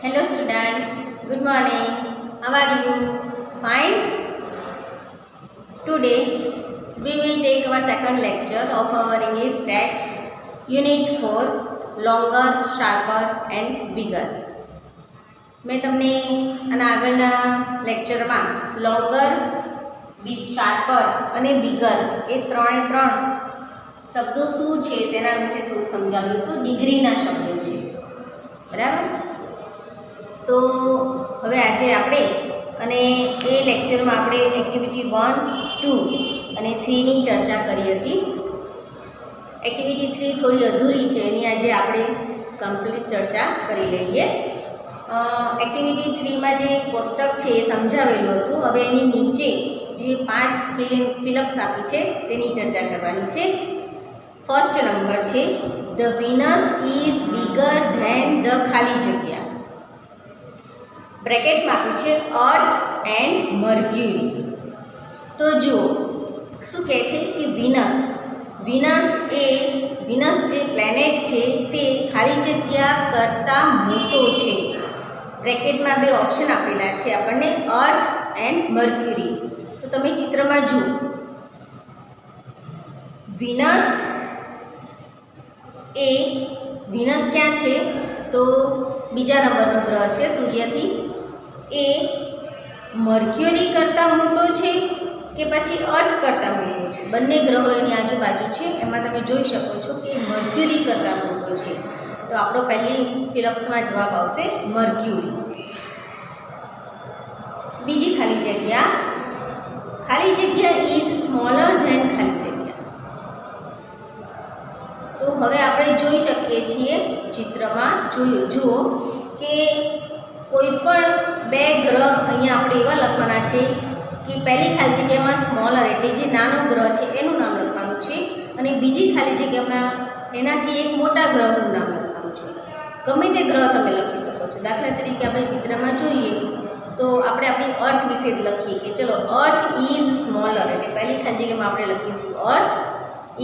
Hello students, good morning. How are you? Fine? Today we will take our second lecture of our English text, Unit 4, Longer, Sharper and Bigger. मैं तमने आना આગળના લેક્ચરમાં longer, sharper અને bigger એ ત્રણે ત્રણ શબ્દો શું છે તેના વિશે થોડું સમજાવ્યું હતું. ડિગ્રીના શબ્દો છે, બરાબર. તો હવે આજે આપણે અને એ લેક્ચરમાં આપણે એક્ટિવિટી 1, 2 અને 3ની ચર્ચા કરી હતી. એક્ટિવિટી 3 થોડી અધૂરી છે, એની આજે આપણે કમ્પ્લીટ ચર્ચા કરી લઈએ. એક્ટિવિટી 3માં જે કોષ્ટક છે એ સમજાવેલું હતું. હવે એની નીચે જે 5 ફિલઅપ્સ આપી છે તેની ચર્ચા કરવાની છે. ફર્સ્ટ નંબર છે the Venus is bigger than the ખાલી જગ્યા. બ્રેકેટમાં આપ્યું છે અર્થ એન્ડ મર્ક્યુરી. તો જુઓ શું કહે છે કે વિનસ જે પ્લેનેટ છે તે ખાલી જગ્યા કરતાં મોટો છે. બ્રેકેટમાં બે ઓપ્શન આપેલા છે આપણને, અર્થ એન્ડ મર્ક્યુરી. તો તમે ચિત્રમાં જુઓ, વિનસ ક્યાં છે? તો બીજા નંબરનો ગ્રહ છે સૂર્યથી. એ મર્ક્યુરી કરતાં મોટો છે કે પછી અર્થ કરતાં મોટો છે? બંને ગ્રહો એની આજુબાજુ છે, એમાં તમે જોઈ શકો છો કે મર્ક્યુરી કરતાં મોટો છે. તો આપણો પહેલી ફિલઅપ્સમાં જવાબ આવશે મર્ક્યુરી. બીજી ખાલી જગ્યા ઇઝ સ્મોલર ધેન ખાલી જગ્યા. તો હવે આપણે જોઈ શકીએ છીએ ચિત્રમાં, જુઓ કે કોઈ પણ બે ગ્રહ અહીંયા આપણે એવા લખવાના છે કે પહેલી ખાલી જગ્યામાં સ્મોલર એટલે જે નાનો ગ્રહ છે એનું નામ લખવાનું છે, અને બીજી ખાલી જગ્યામાં એનાથી એક મોટા ગ્રહનું નામ લખવાનું છે. ગમે તે ગ્રહ તમે લખી શકો છો. દાખલા તરીકે આપણે ચિત્રમાં જોઈએ તો આપણે આપણી અર્થ વિશે જ લખીએ કે ચલો અર્થ ઇઝ સ્મોલર, એટલે પહેલી ખાલી જગ્યામાં આપણે લખીશું અર્થ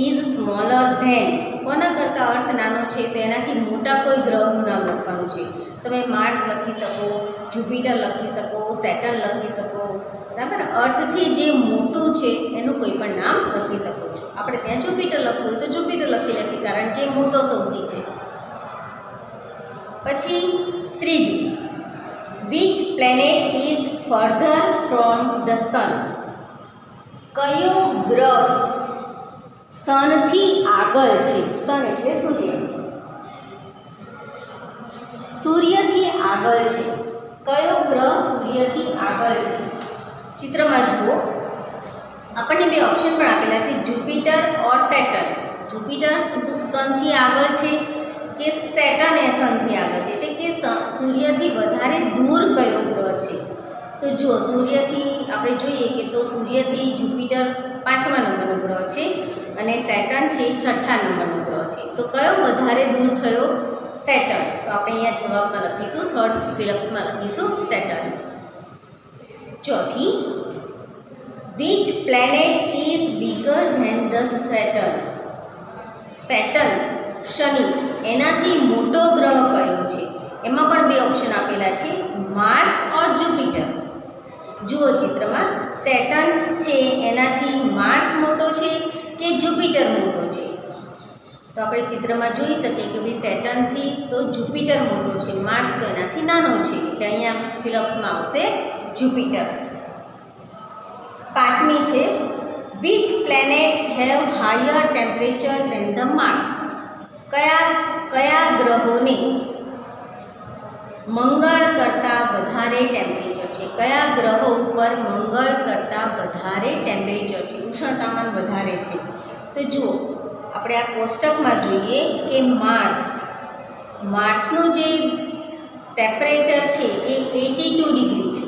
ઇઝ સ્મોલર ધેન. કોના કરતાં અર્થ નાનો છે તો એનાથી મોટા કોઈ ગ્રહનું નામ લખવાનું છે. તમે માર્સ લખી શકો, જુપિટર લખી શકો, સેટર્ન લખી શકો, બરાબર. અર્થથી જે મોટું છે એનું કોઈ પણ નામ લખી શકો છો. આપણે ત્યાં જુપિટર લખવું હોય તો જુપિટર લખી લખીએ, કારણ કે મોટો સૌથી છે. પછી ત્રીજું, which planet is further from the sun. કયો ગ્રહ સનથી આગળ છે? સન એટલે સૂર્યથી આગળ છે. કયો ગ્રહ સૂર્યથી આગળ છે? ચિત્રમાં જુઓ, આપણને બે ઓપ્શન પણ આપેલા છે, જુપિટર ઓર સેટર્ન. જુપિટર સનથી આગળ છે કે સેટર્ન એ સનથી આગળ છે, એટલે કે સૂર્યથી વધારે દૂર કયો ગ્રહ છે? તો જુઓ, સૂર્યથી આપણે જોઈએ કે તો સૂર્યથી જુપિટર 5મા નંબરનો ગ્રહ છે અને સેટર્ન છે 6ઠ્ઠા નંબરનો ગ્રહ છે. તો કયો વધારે દૂર થયો? સેટર્ન. તો આપણે અહીંયા જવાબમાં લખીશું, થર્ડ ફિલઅપ્સમાં લખીશું સેટર્ન. ચોથી, which planet is bigger than the Saturn. Saturn Shani એનાથી મોટો ગ્રહ કયો છે? એમાં પણ બે ઓપ્શન આપેલા છે, માર્સ ઓર જુપિટર. જુઓ ચિત્રમાં, સેટર્ન છે એનાથી માર્સ મોટો છે કે જુપિટર મોટો છે? તો આપણે ચિત્રમાં જોઈ શકીએ કે ભાઈ સેટર્નથી તો જુપિટર મોટો છે, માર્સ તો એનાથી નાનો છે, એટલે અહીંયા ફિલઅપ્સમાં આવશે જુપિટર. પાંચમી છે, which planets have higher temperature than the Mars. કયા ગ્રહોને મંગળ કરતાં વધારે ટેમ્પરેચર છે? કયા ગ્રહો ઉપર મંગળ કરતાં વધારે ટેમ્પરેચર છે, ઉષ્ણતામાન વધારે છે? તો જુઓ, આપણે આ કોષ્ટકમાં જોઈએ કે માર્સનું જે ટેમ્પરેચર છે એ 82 ડિગ્રી છે,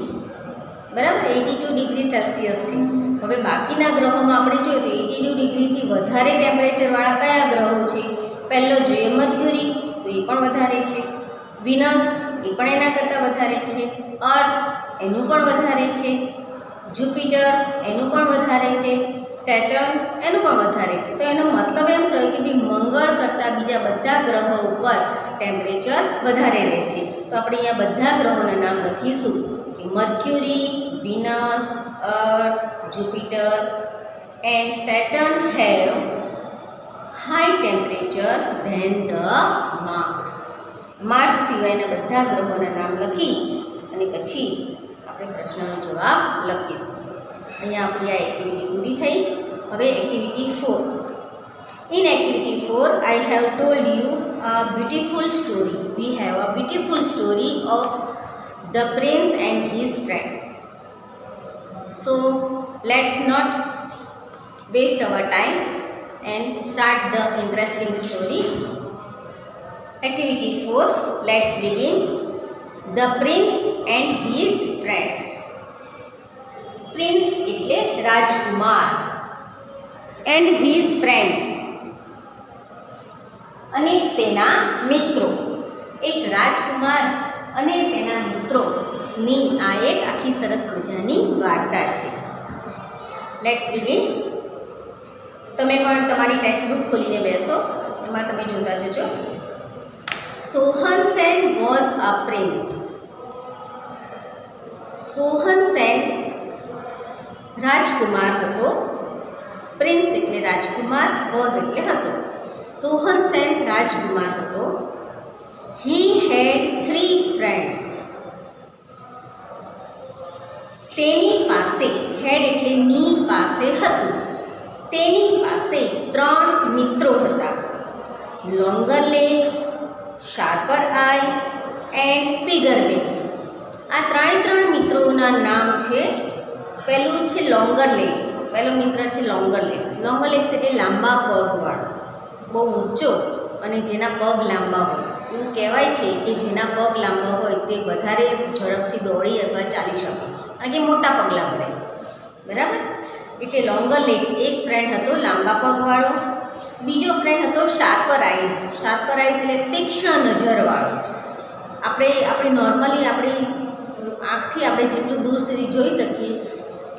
બરાબર. 82 ડિગ્રી સેલ્સિયસ છે. હવે બાકીના ગ્રહોમાં આપણે જોઈએ તો 82 ડિગ્રીથી વધારે ટેમ્પરેચરવાળા કયા ગ્રહો છે? પહેલો જોઈએ મર્ક્યુરી, તો એ પણ વધારે છે. વિનસ એ પણ એના કરતાં વધારે છે. અર્થ એનું પણ વધારે છે. જુપિટર એનું પણ વધારે છે. સેટર્ન એનું પણ વધારે છે. તો એનો મતલબ એમ થયો કે ભાઈ મંગળ કરતાં કરતાં બીજા બધા ગ્રહો ઉપર ટેમ્પરેચર વધારે રહે છે. તો આપણે અહીંયા બધા ગ્રહોના નામ લખીશું કે Mercury, Venus, Earth, Jupiter and Saturn have high temperature than the Mars. Mars સિવાયના બધા ગ્રહોના નામ લખી અને પછી આપણે પ્રશ્નનો જવાબ લખીશું. અહીંયા આપણી આ એક્ટિવિટી પૂરી થઈ. હવે activity 4. In activity 4, I have told you a beautiful story. We have a beautiful story of the prince and his friends. So let's not waste our time and start the interesting story. Activity 4, let's begin. The prince and his friends. Prince એટલે રાજકુમાર and his friends અને તેના મિત્રો. એક રાજકુમાર અને તેના મિત્રોની આ એક આખી સરસ મજાની વાર્તા છે. Let's begin. તમે પણ તમારી ટેક્સ્ટ બુક ખોલીને બેસો, એમાં તમે જોતા જજો. Sohan Sen was a prince. Sohan Sen રાજકુમાર હતો. પ્રિન્સ એટલે રાજકુમાર, વોઝ એટલે હતો. સોહન સેન રાજકુમાર હતો. હી હેડ 3 ફ્રેન્ડ્સ. તેની પાસે, હેડ એટલે ની પાસે હતું, તેની પાસે 3 મિત્રો હતા. Longer legs, sharper eyes and bigger belly. આ ત્રણે મિત્રોના નામ છે. પહેલું છે લોંગર લેગ્સ. પહેલો મિત્ર છે લોંગર લેગ્સ. લોંગર લેગ્સ એટલે લાંબા પગવાળો, બહુ ઊંચો અને જેના પગ લાંબા હોય. એવું કહેવાય છે કે જેના પગ લાંબા હોય તે વધારે ઝડપથી દોડી અથવા ચાલી શકે, કારણ કે મોટા પગલાં ભરાય. બરાબર? એટલે લોંગર લેગ્સ એક ફ્રેન્ડ હતો લાંબા પગવાળો. બીજો ફ્રેન્ડ હતો શાર્પર આઈઝ. શાર્પર આઈઝ એટલે તીક્ષ્ણ નજરવાળો. આપણે નોર્મલી આપણી આંખથી આપણે જેટલું દૂર સુધી જોઈ શકીએ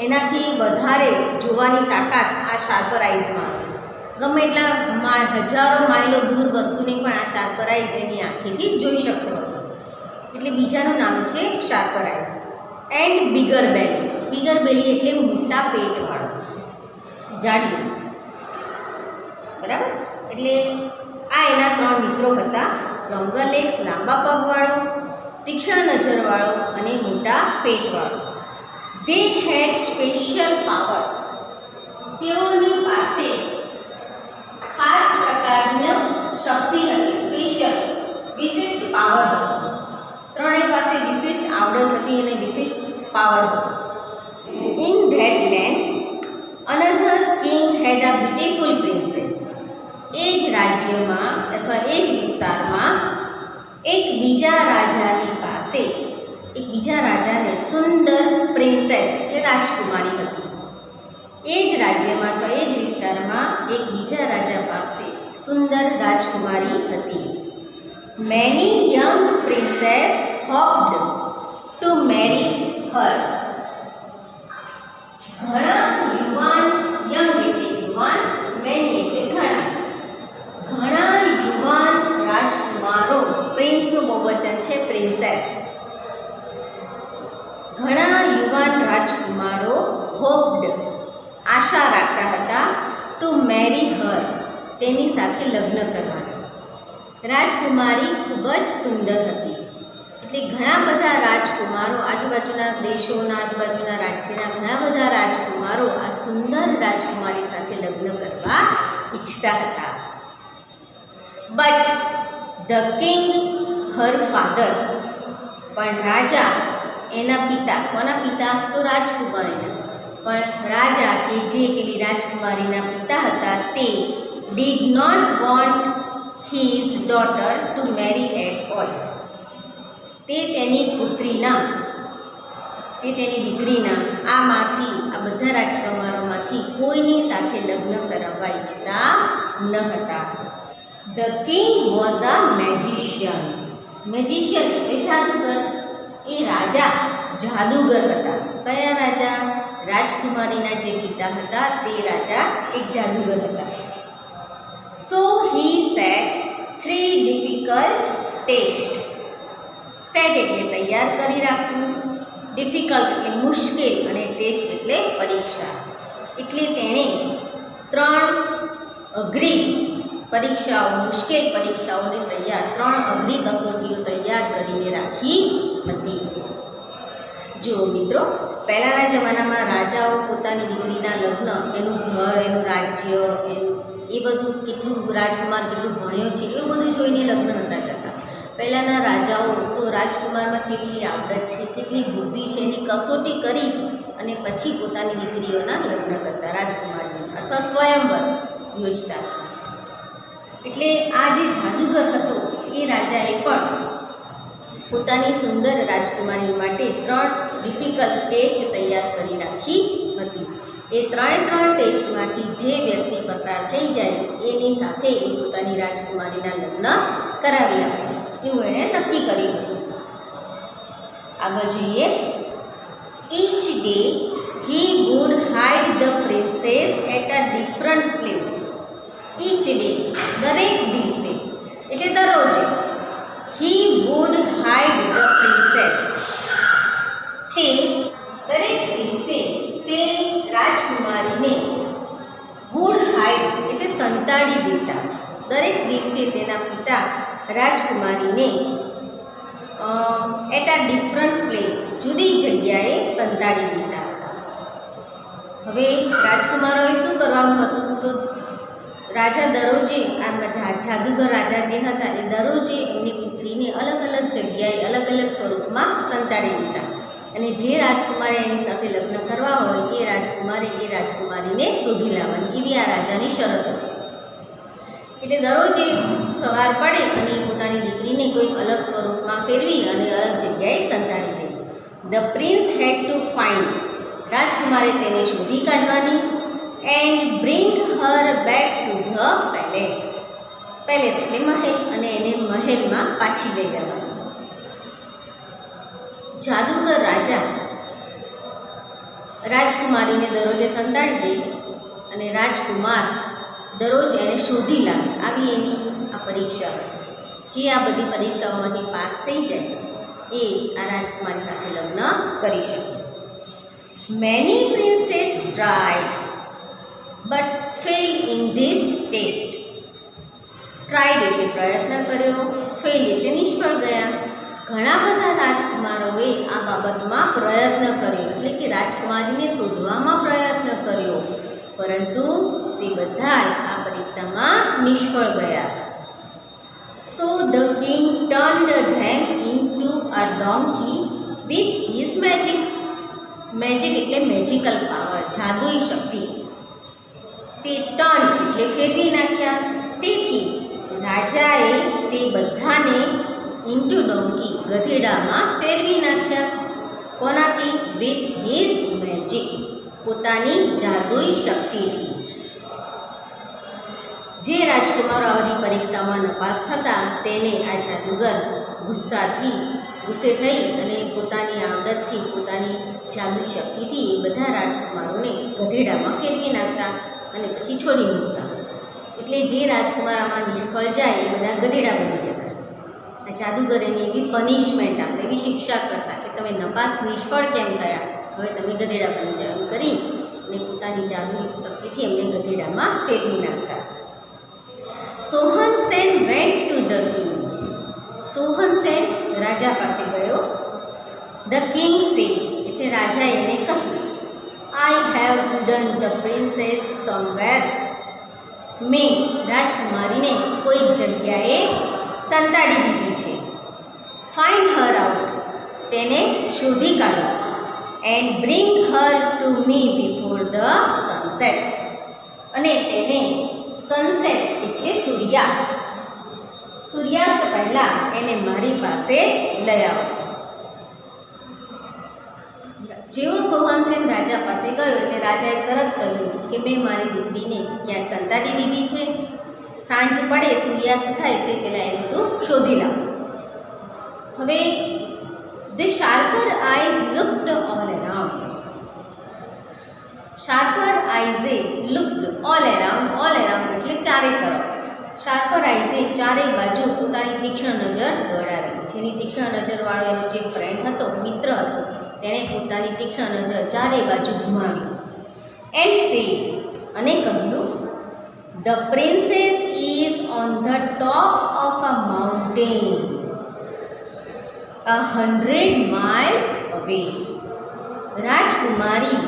એનાથી વધારે જોવાની તાકાત આ શાર્પર આઈઝમાં હતી. ગમે એટલા હજારો માઇલો દૂર વસ્તુને પણ આ શાર્પર આઈઝ એની આંખેથી જોઈ શકતો હતો. એટલે બીજાનું નામ છે sharper eyes. And bigger belly. Bigger belly એટલે મોટા પેટવાળો, જાડિયો. બરાબર? એટલે આ એના 3 મિત્રો હતા. લોંગર લેગ્સ લાંબા પગવાળો, તીક્ષ્ણ નજરવાળો અને મોટા પેટવાળો. They had special powers. તેઓની પાસે ખાસ પ્રકારની શક્તિ હતી. સ્પેશિયલ, વિશિષ્ટ પાવર હતો. ત્રણેય પાસે વિશિષ્ટ આવડત હતી અને વિશિષ્ટ પાવર હતો. In that land, another king had a beautiful princess. એ જ રાજ્યમાં અથવા એ જ વિસ્તારમાં એક બીજા રાજાની પાસે, એક બીજા રાજાને સુંદર પ્રિન્સેસ એટલે રાજકુમારી હતી. એ જ રાજ્યમાં અથવા એ જ વિસ્તારમાં એક બીજા રાજા પાસે સુંદર રાજકુમારી હતી. Many young princes hoped to marry her. ઘણા યુવાન, યંગ એટલે યુવાન, મેની એટલે ઘણા, ઘણા યુવાન રાજકુમારો, પ્રિન્સનું બહુવચન છે પ્રિન્સેસ. ઘણા યુવાન રાજકુમારો હોપ્ડ આશા રાખતા હતા ટુ મેરી હર તેની સાથે લગ્ન કરવાના. રાજકુમારી ખૂબ જ સુંદર હતી. એટલે ઘણા બધા રાજકુમારો, આજુબાજુના દેશોના, આજુબાજુના રાજ્યના ઘણા બધા રાજકુમારો આ સુંદર રાજકુમારી સાથે લગ્ન કરવા ઈચ્છતા હતા. But the king her father, પણ રાજા એના પિતા, કોના પિતા? તો રાજકુમારીના. પણ રાજા કે જે પેલી રાજકુમારીના પિતા હતા તે did not want his daughter to marry at all. તે તેની પુત્રીના, તે તેની દીકરીના આ બધા રાજકુમારોમાંથી કોઈની સાથે લગ્ન કરાવવા ઈચ્છતા ન હતા. The king was a magician. Magician એટલે જાદુગર. એ રાજા જાદુગર હતા. કયા રાજા? રાજકુમારીના જે પિતા હતા તે રાજા એક જાદુગર હતા. સો હી સેટ ટેસ્ટ. સેટ એટલે તૈયાર કરી રાખવું, ડિફિકલ્ટ એટલે મુશ્કેલ અને ટેસ્ટ એટલે પરીક્ષા. એટલે તેણે 3 અઘરી પરીક્ષાઓ, મુશ્કેલ પરીક્ષાઓને તૈયાર, 3 અઘરી કસોટીઓ તૈયાર કરીને રાખી હતી. જો મિત્રો, પહેલાંના જમાનામાં રાજાઓ પોતાની દીકરીના લગ્ન, એનું ઘર, એનું રાજ્ય, એ બધું કેટલું રાજકુમાર કેટલું ભણ્યો છે એવું બધું જોઈને લગ્ન નહોતા કરતા. પહેલાંના રાજાઓ તો રાજકુમારમાં કેટલી આવડત છે, કેટલી બુદ્ધિ છે એની કસોટી કરી અને પછી પોતાની દીકરીઓના લગ્ન કરતા, રાજકુમારીઓ અથવા સ્વયંવર યોજતા. એટલે આ જે જાદુગર હતો એ રાજાએ પણ પોતાની સુંદર રાજકુમારી માટે 3 ડિફિકલ્ટ ટેસ્ટ તૈયાર કરી રાખી હતી. એ 3 ટેસ્ટમાંથી જે વ્યક્તિ પસાર થઈ જાય એની સાથે એ પોતાની રાજકુમારીના લગ્ન કરાવી આપે એવું એણે નક્કી કર્યું હતું. આગળ જોઈએ. Each day he would hide the princess at a different place. Each day, દરેક દિવસે એટલે દરરોજે, he would hide the princess, તે દરેક દિવસે તે રાજકુમારીને would hide એટલે સંતાડી દેતા. દરેક દિવસે તેના પિતા રાજકુમારીને એટ આ ડિફરન્ટ પ્લેસ, જુદી જગ્યાએ સંતાડી દેતા હતા. હવે રાજકુમારોએ શું કરવાનું હતું? તો રાજા દરરોજે, આ જાદુગર રાજા જે હતા એ દરરોજે એમની પુત્રીને અલગ અલગ જગ્યાએ, અલગ અલગ સ્વરૂપમાં સંતાડી દેતા. અને જે રાજકુમારે એની સાથે લગ્ન કરવા હોય એ રાજકુમારે એ રાજકુમારીને શોધી લાવવાની, એવી આ રાજાની શરત હતી. એટલે દરરોજે સવાર પડે અને પોતાની દીકરીને કોઈક અલગ સ્વરૂપમાં ફેરવી અને અલગ જગ્યાએ સંતાડી દે. The prince had to find, રાજકુમારે તેને શોધી કાઢવાની. And bring her back to the palace, palace એટલે મહેલ, અને એને મહેલમાં પાછી લઈ જવાની. જાદુગર રાજા રાજકુમારીને દરરોજે સંતાડી દે અને રાજકુમાર દરરોજ એને શોધી લાવે, આવી એની આ પરીક્ષા હતી. જે આ બધી પરીક્ષાઓમાંથી પાસ થઈ જાય એ આ રાજકુમારી સાથે લગ્ન કરી શકે. Many princess try but fail in this test. Tried એટલે પ્રયત્ન કર્યો, ફેલ એટલે નિષ્ફળ ગયા. ઘણા બધા રાજકુમારોએ આ બાબતમાં પ્રયત્ન કર્યો, એટલે કે રાજકુમારીને શોધવામાં પ્રયત્ન કર્યો, પરંતુ તે બધા આ પરીક્ષામાં નિષ્ફળ ગયા. So the king turned them into a donkey with his magic. Magic એટલે મેજિકલ પાવર, જાદુઈ શક્તિ. તે ટર્ન એટલે ફેરવી નાખ્યા. તેથી રાજાએ તે બધાને ઇન્ટુ ડોન્કી, ગધેડામાં ફેરવી નાખ્યા. કોનાથી? વિથ હિઝ મેજિક, પોતાની જાદુઈ શક્તિથી. જે રાજકુમારો આ બધી પરીક્ષામાં નપાસ થતા તેને આ જાદુગર ગુસ્સે થઈ અને પોતાની આવડતથી, પોતાની જાદુઈ શક્તિથી એ બધા રાજકુમારોને ગધેડામાં ફેરવી નાખતા અને પછી છોડી મૂકતા. એટલે જે રાજકુમાર આમાં નિષ્ફળ જાય એ બધા ગધેડા બની જતા. આ જાદુગરેને એવી પનિશમેન્ટ આપતા, એવી શિક્ષા કરતા કે તમે નપાસ, નિષ્ફળ કેમ થયા, હવે તમે ગધેડા બની જાઓ એમ કરી અને પોતાની જાદુઈ શક્તિથી એમને ગધેડામાં ફેરવી નાખતા. સોહનસેન વેન્ટ ટુ ધ કિંગ. સોહનસેન રાજા પાસે ગયો. ધ કિંગ સેડ એટલે રાજાએ એને કહ્યું, I have hidden the princess somewhere. મેં રાજકુમારીને કોઈક જગ્યાએ સંતાડી દીધી છે. ફાઇન્ડ હર આઉટ, તેને શોધી કાઢો. And bring her to me before the sunset, અને તેને સનસેટ એટલે સૂર્યાસ્ત, સૂર્યાસ્ત પહેલાં એને મારી પાસે લઈ આવો. જેવો સોહનસેન રાજા પાસે ગયો એટલે રાજાએ તરત કહ્યું કે મેં મારી દીકરીને ક્યાંક સંતાડી દીધી છે, સાંજ પડે, સૂર્યાસ્ત થાય તે પહેલાં એને તું શોધી લાવ. હવે the sharper eyes looked all around. Sharper આઈઝે લુકડ ઓલ અરાઉન્ડ એટલે ચારે તરફ. શાર્પર આઈઝે ચારેય બાજુ પોતાની તીક્ષ્ણ નજર દોડાવી. જેની તીક્ષ્ણ નજરવાળો એનો જે ફ્રેન્ડ હતો, મિત્ર હતો, તેણે પોતાની તીક્ષ્ણ નજર ચારેય બાજુ ઘુમાવી. એન્ડ સે, અને કહ્યું, the princess is on the top of a mountain 100 miles અવે. રાજકુમારી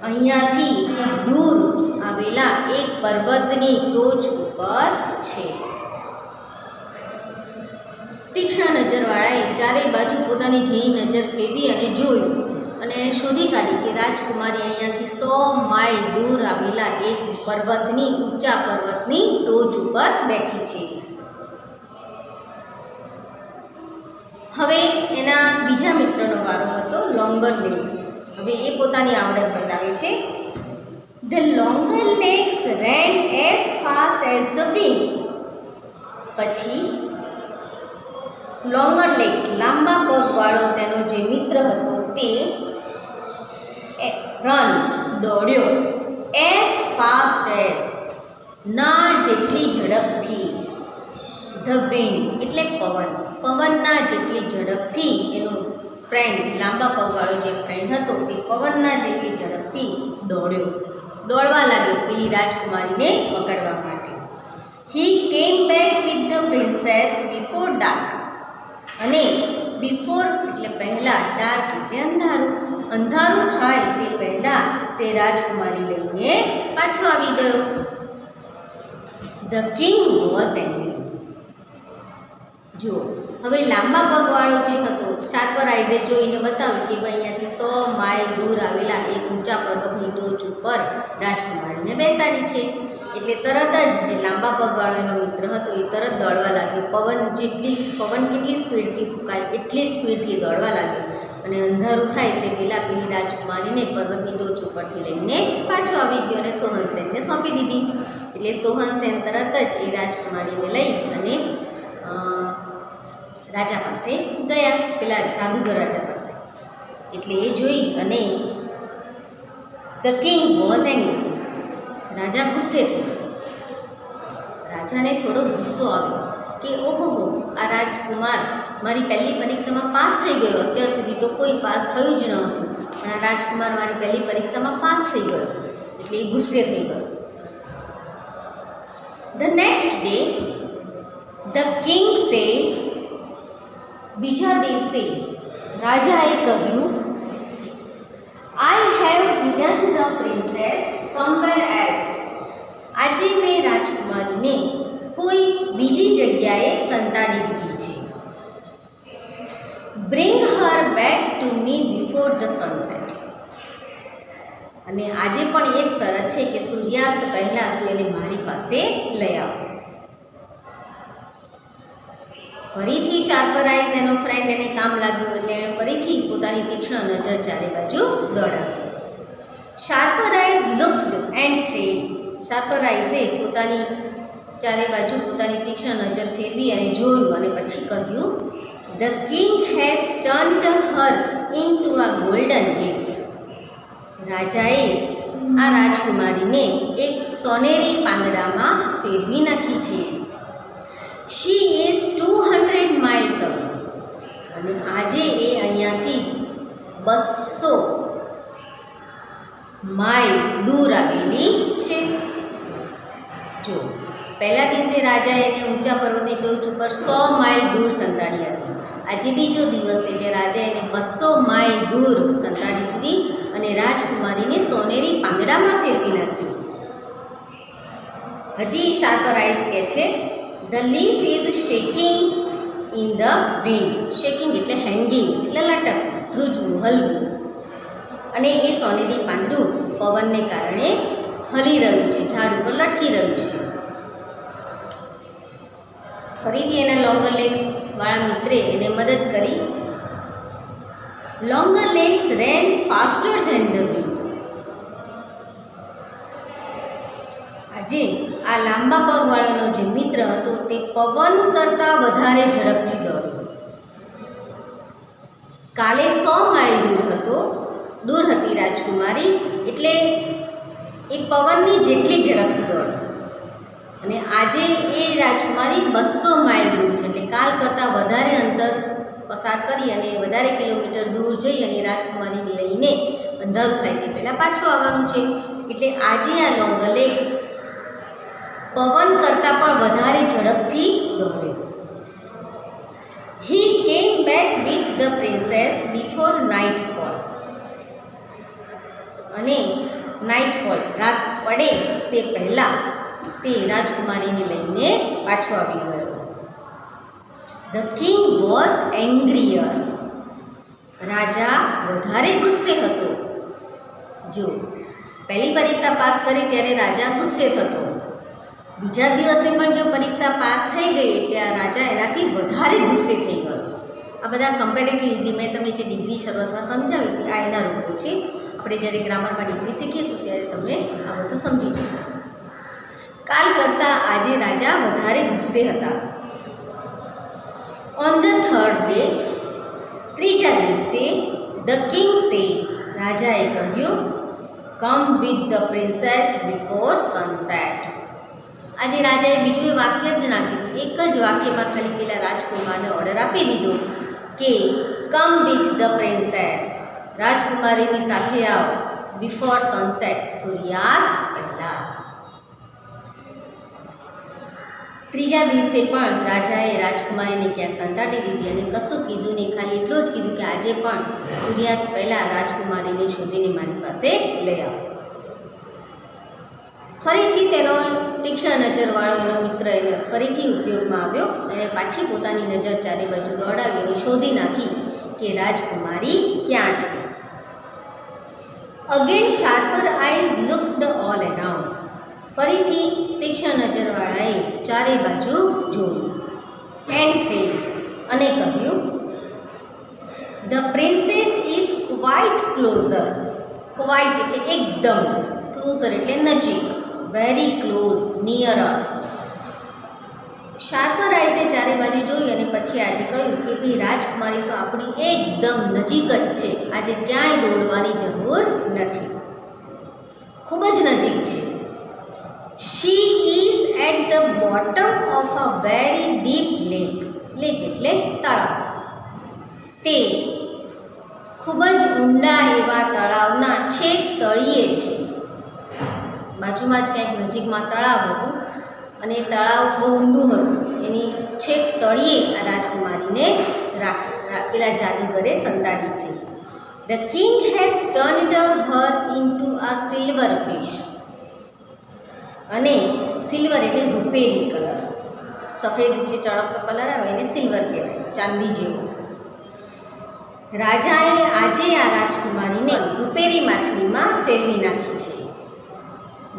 અહીંયાથી દૂર આવેલા એક પર્વતની ટોચ ઉપર છે. તીક્ષ્ણ નજરવાળાએ ચારેય બાજુ પોતાની ઝીણી નજર ફેરવી અને જોયું અને એણે શોધી કાઢી કે રાજકુમારી અહીંયાથી 100 માઇલ દૂર આવેલા એક પર્વતની ઊંચા પર્વતની ટોચ ઉપર બેઠી છે. હવે એના બીજા મિત્રનો વારો હતો, લોંગર લેગ્સ. હવે એ પોતાની આવડત બતાવે છે. The longer legs ran as fast as the wind. પછી લોંગર લેગ્સ, લાંબા પગવાળો તેનો જે મિત્ર હતો તે દોડ્યો as fast as, ના જેટલી ઝડપથી, the wind એટલે પવન, પવનના જેટલી ઝડપથી એનો ફ્રેન્ડ, લાંબા પગવાળો જે ફ્રેન્ડ હતો તે પવનના જેટલી ઝડપથી દોડવા લાગ્યો પેલી રાજકુમારીને પકડવા માટે. He came back with the princess before dark. અને બિફોર એટલે પહેલાં, ડાર્ક એટલે અંધારું, અંધારું થાય તે પહેલાં તે રાજકુમારી લઈને પાછો આવી ગયો. The king was angry. જો હવે લાંબા પગવાળો જે હતો, શાર્પર આઈઝે જોઈને બતાવ્યું કે ભાઈ અહીંયાથી 100 માઇલ દૂર આવેલા એક ઊંચા પર્વતની ટોચ ઉપર રાજકુમારીને બેસાડી છે. એટલે તરત જ જે લાંબા પગવાળો એનો મિત્ર હતો એ તરત દોડવા લાગ્યો. પવન કેટલી સ્પીડથી ફૂંકાય એટલી સ્પીડથી દોડવા લાગ્યો અને અંધારું થાય તે પહેલાં પેલી રાજકુમારીને પર્વતની ટોચ ઉપરથી લઈને પાછો આવી ગયો અને સોહનસેનને સોંપી દીધી. એટલે સોહનસેન તરત જ એ રાજકુમારીને લઈ અને રાજા પાસે ગયા, પેલા જાદુગર રાજા પાસે. એટલે એ જોઈ અને ધ કિંગ વોઝ એંગ્રી. રાજા ગુસ્સે થયા. રાજાને થોડો ગુસ્સો આવ્યો કે ઓહો, આ રાજકુમાર મારી પહેલી પરીક્ષામાં પાસ થઈ ગયો. અત્યાર સુધી તો કોઈ પાસ થયું જ નહોતું, પણ આ રાજકુમાર મારી પહેલી પરીક્ષામાં પાસ થઈ ગયો. એટલે એ ગુસ્સે થઈ ગયો. The next day the king સે, બીજા દિવસે રાજાએ કહ્યું, I have hidden the princess somewhere else. આજે મેં રાજકુમારીને કોઈ બીજી જગ્યાએ સંતાડી દીધી છે. Bring her back to me before the sunset. અને આજે પણ એ જ શરત છે કે સૂર્યાસ્ત પહેલાં તું એને મારી પાસે લઈ આવ. ફરીથી શાર્પર આઈઝ એનો ફ્રેન્ડ એને કામ લાગ્યું એટલે એણે ફરીથી પોતાની તીક્ષ્ણ નજર ચારે બાજુ દોડાવી. Sharper eyes looked and said. Sharper આઈઝે પોતાની ચારે બાજુ પોતાની તીક્ષ્ણ નજર ફેરવી અને જોયું અને પછી કહ્યું, the king has turned her into a golden gift. રાજાએ આ રાજકુમારીને એક સોનેરી પાંદડામાં ફેરવી નાખી છે. શી ઇઝ 200 માઇલ્સ અવે. અને આજે એ અહીંયાથી 200 માઇલ દૂર આવેલી છે. જો પહેલા દિવસે રાજાએ એને ઊંચા પર્વતની ટોચ ઉપર 100 માઇલ દૂર સંતાડી હતી. આજે બીજો દિવસ એટલે રાજાએ એને 200 માઇલ દૂર સંતાડી દીધી અને રાજકુમારીને સોનેરી પાંદડામાં ફેરવી નાખી. હજી શાર્પર આઈઝ કહે છે, the leaf is shaking in the wind. Shaking એટલે હેંગિંગ એટલે લટક, ધ્રુજવું, હલવું. અને એ સોનેરી પાંદડું પવનને કારણે હલી રહ્યું છે, ઝાડ ઉપર લટકી રહ્યું છે. ફરીથી એના લોંગર લેગ્સ વાળા મિત્રે એને મદદ કરી. Longer legs ran faster than the wind. આજે આ લાંબા પગવાળાનો જે મિત્ર હતો તે પવન કરતાં વધારે ઝડપથી દોડ્યો. કાલે 100 માઇલ દૂર હતી રાજકુમારી, એટલે એ પવનની જેટલી ઝડપથી દોડ્યો. અને આજે એ રાજકુમારી 200 માઇલ દૂર છે, એટલે કાલ કરતાં વધારે અંતર પસાર કરી અને વધારે કિલોમીટર દૂર જઈ અને રાજકુમારીને લઈને અંધારું થાય તે પહેલાં પાછું આવવાનું છે. એટલે આજે આ લોંગર લેગ્સ પવન કરતાં પણ વધારે ઝડપથી દોડ્યો. He came back with the princess before nightfall. અને નાઇટફોલ રાત પડે તે પહેલાં તે રાજકુમારીને લઈને પાછો આવી ગયો. The king was angrier. રાજા વધારે ગુસ્સે હતો. જો પહેલી પરીક્ષા પાસ કરી ત્યારે રાજા ગુસ્સે થતો, બીજા દિવસની પણ જો પરીક્ષા પાસ થઈ ગઈ એટલે આ રાજા એનાથી વધારે ગુસ્સે થઈ ગયો. આ બધા કમ્પેરેટિવ ડિગ્રી મેં તમને જે ડિગ્રી શરૂઆતમાં સમજાવી હતી આ એના રૂપો છે. આપણે જ્યારે ગ્રામરમાં ડિગ્રી શીખીશું ત્યારે તમને આ બધું સમજી જશે. કાલ કરતાં આજે રાજા વધારે ગુસ્સે હતા. ઓન ધ થર્ડ ડે, ત્રીજા દિવસે, ધ કિંગ સેડ, રાજાએ કહ્યું, come with the princess before sunset. આજે રાજાએ બીજું એ વાક્ય જ ના કીધું, એક જ વાક્યમાં ખાલી પેલા રાજકુમારને ઓર્ડર આપી દીધો કે કમ વિથ ધ પ્રિન્સેસ, રાજકુમારીની સાથે આવો, બિફોર સનસેટ, સૂર્યાસ્ત પહેલાં. ત્રીજા દિવસે પણ રાજાએ રાજકુમારીને ક્યાંક સંતાડી દીધી અને કશું કીધું નહીં, ખાલી એટલું જ કીધું કે આજે પણ સૂર્યાસ્ત પહેલાં રાજકુમારીને શોધીને મારી પાસે લઈ આવો. ફરીથી તેનો તીક્ષ્ણ નજરવાળો એનો મિત્ર એને ફરીથી ઉપયોગમાં આવ્યો અને પાછી પોતાની નજર ચારે બાજુ દોડાવી અને શોધી નાખી કે રાજકુમારી ક્યાં છે. Again sharper eyes looked all around. ફરીથી તીક્ષ્ણ નજરવાળાએ ચારે બાજુ જોયું. એન્ડ સેડ, અને કહ્યું, the princess is quite closer. Quite એટલે એકદમ, ક્લોઝર એટલે નજીક, વેરી ક્લોઝ, નિયરર. શાર્પર આઈઝે ચારે બાજુ જોયું અને પછી આજે કહ્યું કે ભાઈ રાજકુમારી તો આપણી એકદમ નજીક જ છે, આજે ક્યાંય દોડવાની જરૂર નથી, ખૂબ જ નજીક છે. She is at the bottom of a very deep lake. Lake એટલે તળાવ. તે ખૂબ જ ઊંડા એવા તળાવના છેક તળિયે છે. બાજુમાં જ ક્યાંક નજીકમાં તળાવ હતું અને તળાવ બહુ ઊંડું હતું. એની છેક તળિયે આ રાજકુમારીને પેલા જાદુગરે સંતાડી છે. The king has turned her into a silver fish. અને સિલ્વર એટલે રૂપેરી કલર, સફેદ જે ચળકતો કલર આવે એને સિલ્વર કહેવાય, ચાંદી જેવો. રાજાએ આજે આ રાજકુમારીને રૂપેરી માછલીમાં ફેરવી નાખી છે.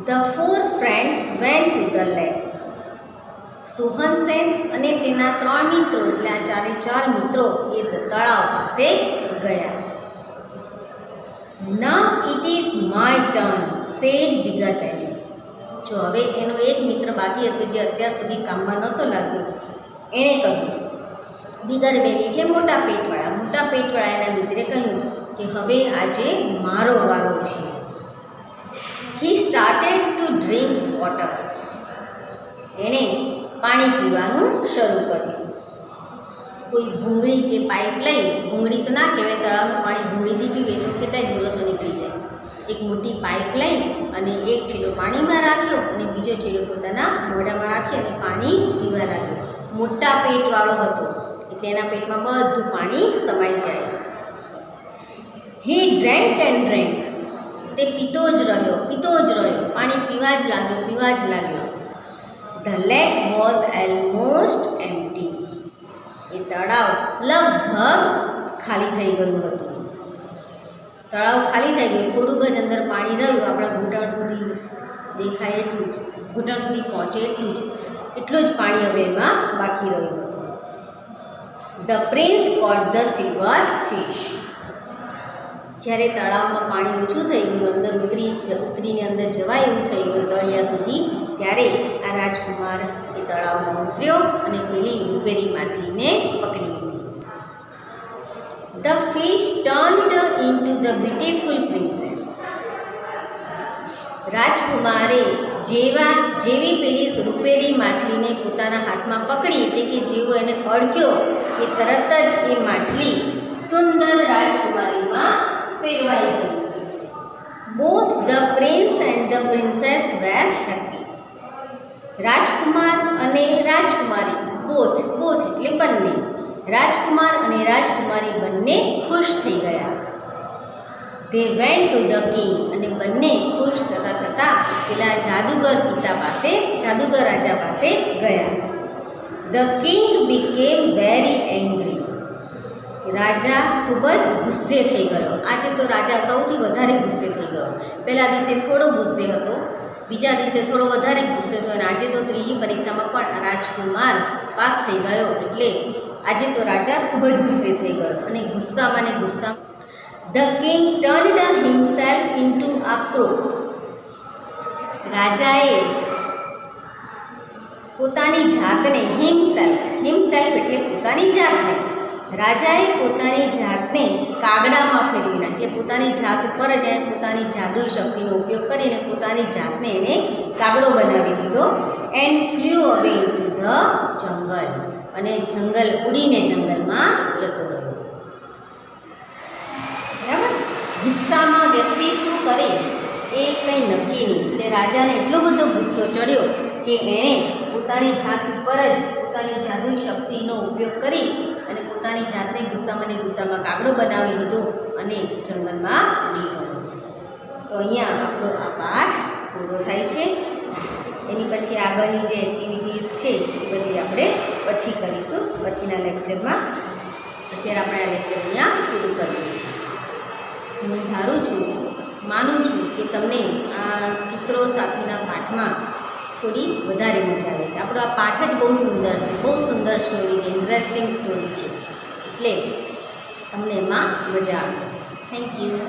The four friends went to the lake. સોહનસેન અને તેના 3 મિત્રો એટલે આ ચારે 4 મિત્રો એ તળાવ પાસે ગયા. Now it is my turn said bigger belly. જો હવે એનો એક મિત્ર બાકી હતો જે અત્યાર સુધી કામમાં નહોતો લાગ્યો, એણે કહ્યું, બિગર બેલી એટલે મોટા પેટવાળા. મોટા પેટવાળા એના મિત્રે કહ્યું કે હવે આજે મારો વારો છે. He started to drink water. એણે પાણી પીવાનું શરૂ કર્યું. કોઈ ભૂંગળી કે પાઇપ લઈ, ભૂંગળી તો ના કહેવાય, તળાવનું પાણી ભૂંગળીથી પીવે તો કેટલાય દિવસો નીકળી જાય. એક મોટી પાઇપ લઈ અને એક છેડો પાણીમાં રાખ્યો અને બીજો છેડો પોતાના મોઢામાં રાખી અને પાણી પીવા લાગ્યો. મોટા પેટવાળો હતો એટલે એના પેટમાં બધું પાણી સમાઈ જાય. He drank and drank. તે પીતો જ રહ્યો, પાણી પીવા જ લાગ્યો. The lake was almost empty. એ તળાવ લગભગ ખાલી થઈ ગયું હતું. તળાવ ખાલી થઈ ગયું, થોડુંક જ અંદર પાણી રહ્યું, આપણા ઘૂંટણ સુધી દેખાય એટલું જ, ઘૂંટણ સુધી પહોંચે એટલું જ પાણી હવે એમાં બાકી રહ્યું હતું. The prince caught the silver fish. જ્યારે તળાવમાં પાણી ઓછું થઈ ગયું, અંદર ઉતરીને અંદર જવાય એવું થઈ ગયું તળિયા સુધી, ત્યારે આ રાજકુમાર એ તળાવમાં ઉતર્યો અને પેલી રૂપેરી માછલીને પકડી લીધી. The fish turned into the beautiful princess. રાજકુમારે જેવી પેલી રૂપેરી માછલીને પોતાના હાથમાં પકડી, એટલે કે જેવો એને અડક્યો કે તરત જ એ માછલી સુંદર રાજકુમારીમાં ફેરવાઈ ગઈ. Both the prince and the princess were happy. રાજકુમાર અને રાજકુમારી બોથ એટલે બંને, રાજકુમાર અને રાજકુમારી બંને ખુશ થઈ ગયા. They went to the king. અને બંને ખુશ થતાં પેલા જાદુગર રાજા પાસે ગયા. The king became very angry. રાજા ખૂબ જ ગુસ્સે થઈ ગયો. આજે તો રાજા સૌથી વધારે ગુસ્સે થઈ ગયો. પહેલા દિવસે થોડો ગુસ્સે હતો, બીજા દિવસે થોડો વધારે ગુસ્સે થયો, અને આજે તો ત્રીજી પરીક્ષામાં પણ રાજકુમાર પાસ થઈ ગયો. એટલે આજે તો રાજા ખૂબ જ ગુસ્સે થઈ ગયો, અને ગુસ્સામાં the king turned himself into a crow. રાજાએ પોતાની જાતને હિમસેલ્ફ એટલે પોતાની જાતને, રાજાએ પોતાની જાતને કાગડામાં ફેરવી નાખી. એટલે પોતાની જાત ઉપર જ એણે પોતાની જાદુઈ શક્તિનો ઉપયોગ કરીને પોતાની જાતને એણે કાગડો બનાવી દીધો. એન્ડ ફ્લ્યુ અવે ઇન્ટુ ધ જંગલ. અને ઉડીને જંગલમાં જતો રહ્યો. બરાબર. ગુસ્સામાં વ્યક્તિ શું કરે એ કંઈ નક્કી નહીં. એટલે રાજાને એટલો બધો ગુસ્સો ચડ્યો કે એણે પોતાની જાત ઉપર જ પોતાની જાદુઈ શક્તિનો ઉપયોગ કરી અને પોતાની જાતને ગુસ્સામાં કાગડો બનાવી લીધો અને જંગલમાં ઉડી ગયો. તો અહીંયા આપણો આ પાઠ પૂરો થાય છે. એની પછી આગળની જે એક્ટિવિટીઝ છે એ બધી આપણે પછી કરીશું, પછીના લેક્ચરમાં. અત્યારે આપણે આ લેક્ચર અહીંયા પૂરું કરીએ છીએ. હું માનું છું કે તમને આ ચિત્રો સાથેના પાઠમાં થોડી વધારે મજા આવે છે. આપણો આ પાઠ જ બહુ સુંદર છે, બહુ સુંદર સ્ટોરી છે, ઇન્ટરેસ્ટિંગ સ્ટોરી છે, એટલે તમને એમાં મજા આવે છે. Thank you.